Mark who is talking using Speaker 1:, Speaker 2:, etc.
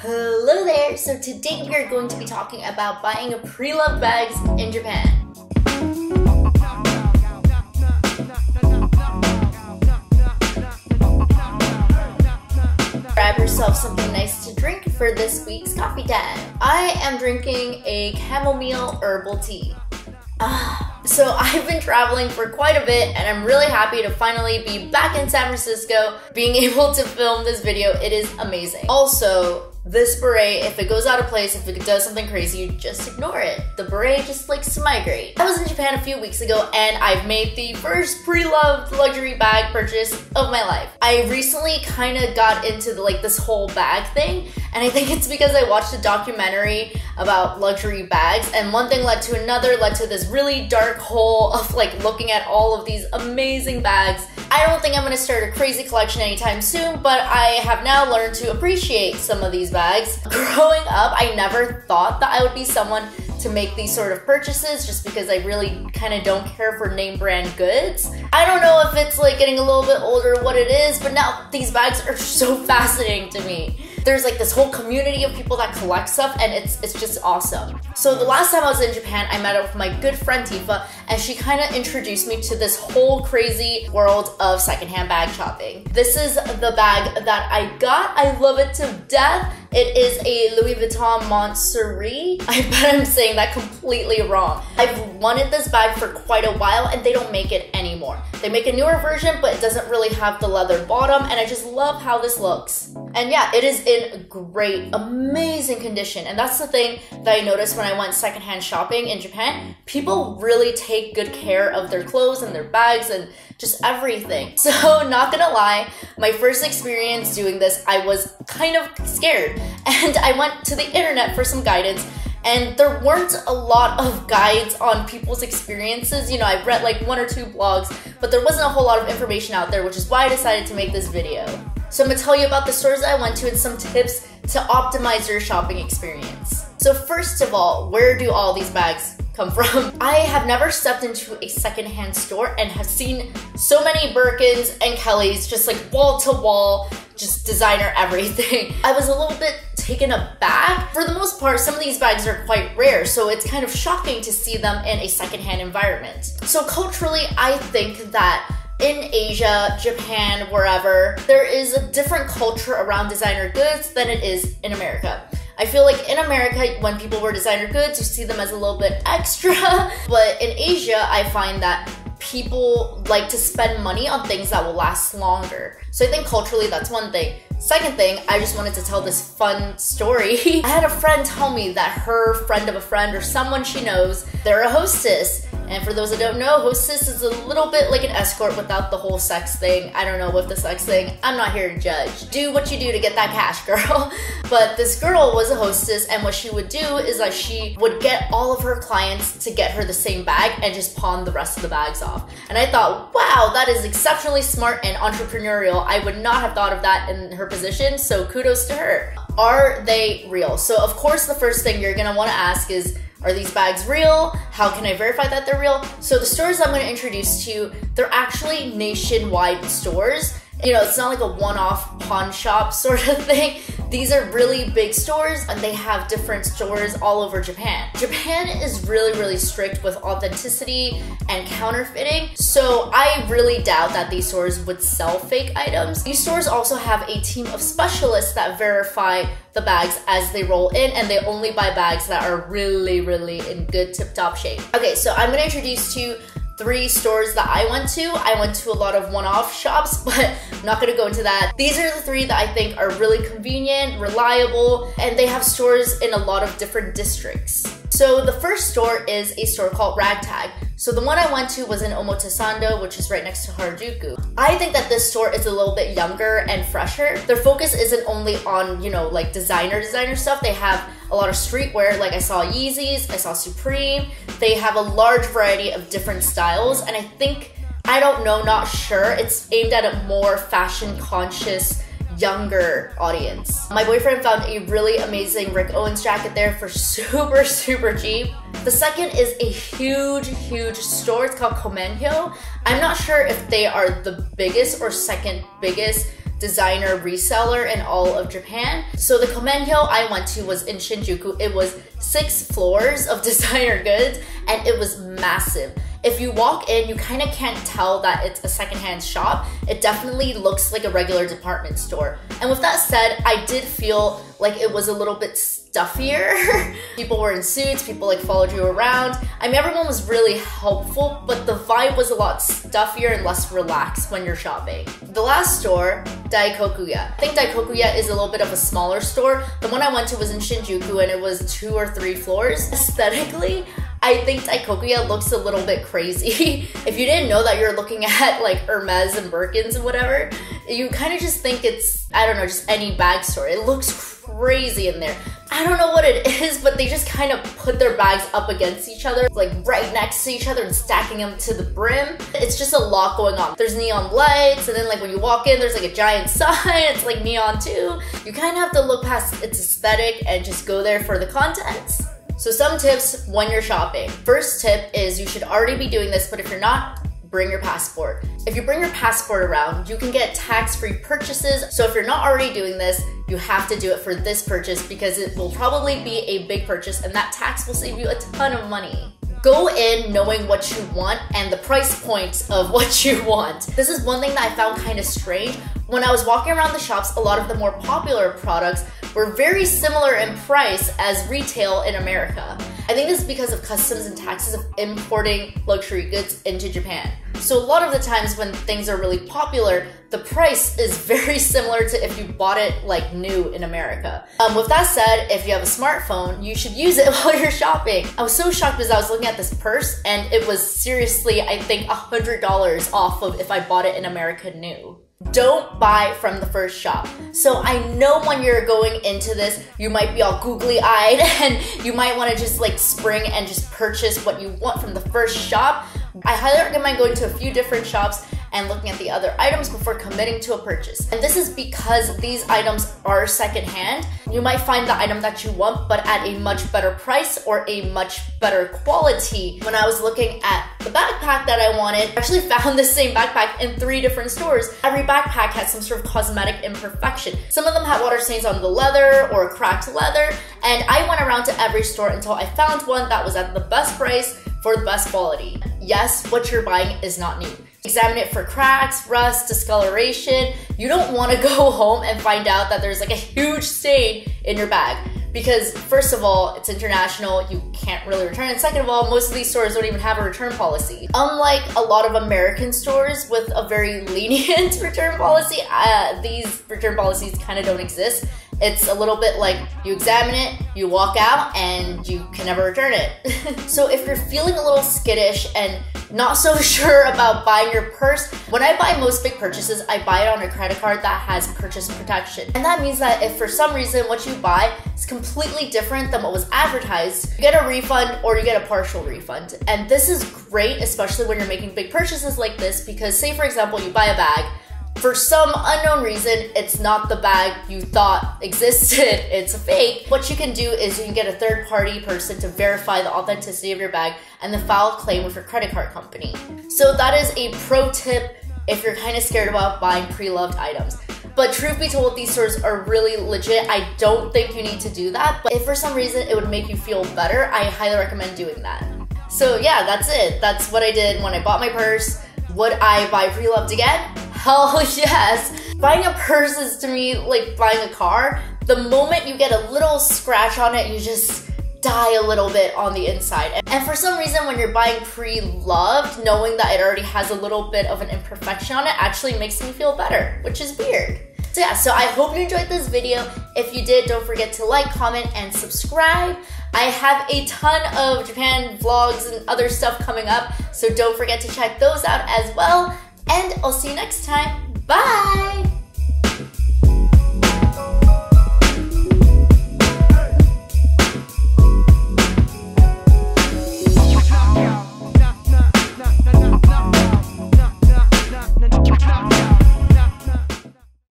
Speaker 1: Hello there! So today we are going to be talking about buying pre-loved bags in Japan. Grab yourself something nice to drink for this week's coffee time. I am drinking a chamomile herbal tea. So I've been traveling for quite a bit and I'm really happy to finally be back in San Francisco being able to film this video. It is amazing. Also, this beret, if it goes out of place, if it does something crazy, you just ignore it. The beret just likes to migrate. I was in Japan a few weeks ago and I've made the first pre-loved luxury bag purchase of my life. I recently kind of got into this whole bag thing, and I think it's because I watched a documentary about luxury bags, and one thing led to another, led to this really dark hole of looking at all of these amazing bags. I don't think I'm gonna start a crazy collection anytime soon, but I have now learned to appreciate some of these bags. Growing up, I never thought that I would be someone to make these sort of purchases just because I really kind of don't care for name brand goods. I don't know if it's getting a little bit older what it is, but now these bags are so fascinating to me. There's this whole community of people that collect stuff, and it's just awesome. So the last time I was in Japan, I met up with my good friend Tifa, and she kind of introduced me to this whole crazy world of secondhand bag shopping. This is the bag that I got. I love it to death. It is a Louis Vuitton Montsouris. I bet I'm saying that completely wrong. I've wanted this bag for quite a while and they don't make it anymore. They make a newer version, but it doesn't really have the leather bottom, and I just love how this looks. And yeah, it is in great, amazing condition. And that's the thing that I noticed when I went secondhand shopping in Japan. People really take good care of their clothes and their bags and just everything. So not gonna lie, my first experience doing this, I was kind of scared. And I went to the internet for some guidance, and there weren't a lot of guides on people's experiences. You know, I read one or two blogs, but there wasn't a whole lot of information out there, which is why I decided to make this video. So I'm gonna tell you about the stores that I went to and some tips to optimize your shopping experience. So first of all, where do all these bags come from? I have never stepped into a secondhand store and have seen so many Birkins and Kellys just wall to wall, just designer everything. I was a little bit taken aback. For the most part, some of these bags are quite rare, so it's kind of shocking to see them in a secondhand environment. So culturally, I think that in Asia, Japan, wherever, there is a different culture around designer goods than it is in America. I feel like in America, when people wear designer goods, you see them as a little bit extra, but in Asia, I find that people like to spend money on things that will last longer. So I think culturally, that's one thing. Second thing, I just wanted to tell this fun story. I had a friend tell me that her friend of a friend or someone she knows, they're a hostess. And for those that don't know, hostess is a little bit like an escort without the whole sex thing. I don't know with the sex thing. I'm not here to judge. Do what you do to get that cash, girl. But this girl was a hostess, and what she would do is she would get all of her clients to get her the same bag and just pawn the rest of the bags off. And I thought, wow, that is exceptionally smart and entrepreneurial. I would not have thought of that in her position, so kudos to her. Are they real? So of course, the first thing you're gonna wanna ask is, are these bags real? How can I verify that they're real? So the stores I'm going to introduce to you, they're actually nationwide stores. You know, it's not like a one-off pawn shop sort of thing. These are really big stores, and they have different stores all over Japan. Japan is really, really strict with authenticity and counterfeiting, so I really doubt that these stores would sell fake items. These stores also have a team of specialists that verify the bags as they roll in, and they only buy bags that are really, really in good tip-top shape. Okay, so I'm gonna introduce to you 3 stores that I went to. I went to a lot of one-off shops, but I'm not gonna go into that. These are the 3 that I think are really convenient, reliable, and they have stores in a lot of different districts. So the first store is a store called Ragtag. So the one I went to was in Omotesando, which is right next to Harajuku. I think that this store is a little bit younger and fresher. Their focus isn't only on, designer stuff. They have a lot of streetwear, I saw Yeezys, I saw Supreme. They have a large variety of different styles, and I think, not sure, it's aimed at a more fashion conscious, younger audience. My boyfriend found a really amazing Rick Owens jacket there for super, super cheap. The second is a huge, huge store. It's called Komenhyo. I'm not sure if they are the biggest or second biggest designer reseller in all of Japan. So the Komenhyo I went to was in Shinjuku. It was 6 floors of designer goods and it was massive. If you walk in, you kind of can't tell that it's a secondhand shop. It definitely looks like a regular department store. And with that said, I did feel like it was a little bit stuffier. People were in suits, people like followed you around. I mean, everyone was really helpful, but the vibe was a lot stuffier and less relaxed when you're shopping. The last store, Daikokuya. I think Daikokuya is a little bit of a smaller store. The one I went to was in Shinjuku and it was 2 or 3 floors. Aesthetically, I think Daikokuya looks a little bit crazy. If you didn't know that you're looking at like Hermes and Birkins and whatever, you kind of just think it's, I don't know, just any bag store. It looks crazy in there. I don't know what it is, but they just kind of put their bags up against each other, like right next to each other and stacking them to the brim. It's just a lot going on. There's neon lights, and then like when you walk in, there's like a giant sign. It's like neon too. You kind of have to look past its aesthetic and just go there for the contents. So some tips when you're shopping. First tip is you should already be doing this, but if you're not, bring your passport. If you bring your passport around, you can get tax-free purchases. So if you're not already doing this, you have to do it for this purchase because it will probably be a big purchase and that tax will save you a ton of money. Go in knowing what you want and the price points of what you want. This is one thing that I found kind of strange. When I was walking around the shops, a lot of the more popular products were very similar in price as retail in America. I think this is because of customs and taxes of importing luxury goods into Japan. So a lot of the times when things are really popular, the price is very similar to if you bought it like new in America. With that said, if you have a smartphone, you should use it while you're shopping. I was so shocked because I was looking at this purse and it was seriously, I think, $100 off of if I bought it in America new. Don't buy from the first shop. So I know when you're going into this, you might be all googly-eyed and you might want to just like spring and just purchase what you want from the first shop. I highly recommend going to a few different shops and looking at the other items before committing to a purchase. And this is because these items are secondhand. You might find the item that you want, but at a much better price or a much better quality. When I was looking at the backpack that I wanted, I actually found the same backpack in 3 different stores. Every backpack had some sort of cosmetic imperfection. Some of them had water stains on the leather or cracked leather, and I went around to every store until I found one that was at the best price for the best quality. Yes, what you're buying is not new. Examine it for cracks, rust, discoloration. You don't want to go home and find out that there's like a huge stain in your bag. Because first of all, it's international, you can't really return it. Second of all, most of these stores don't even have a return policy. Unlike a lot of American stores with a very lenient return policy, these return policies kind of don't exist. It's a little bit like you examine it, you walk out, and you can never return it. So if you're feeling a little skittish and not so sure about buying your purse, when I buy most big purchases, I buy it on a credit card that has purchase protection. And that means that if for some reason what you buy is completely different than what was advertised, you get a refund or you get a partial refund. And this is great, especially when you're making big purchases like this, because say for example, you buy a bag, for some unknown reason, it's not the bag you thought existed, it's a fake. What you can do is you can get a third-party person to verify the authenticity of your bag and then file a claim with your credit card company. So that is a pro tip if you're kind of scared about buying pre-loved items. But truth be told, these stores are really legit. I don't think you need to do that, but if for some reason it would make you feel better, I highly recommend doing that. So yeah, that's it. That's what I did when I bought my purse. Would I buy pre-loved again? Hell yes. Buying a purse is to me like buying a car. The moment you get a little scratch on it, you just die a little bit on the inside. And for some reason, when you're buying pre-loved, knowing that it already has a little bit of an imperfection on it actually makes me feel better, which is weird. So yeah, so I hope you enjoyed this video. If you did, don't forget to like, comment, and subscribe. I have a ton of Japan vlogs and other stuff coming up, so don't forget to check those out as well. And I'll see you next time. Bye!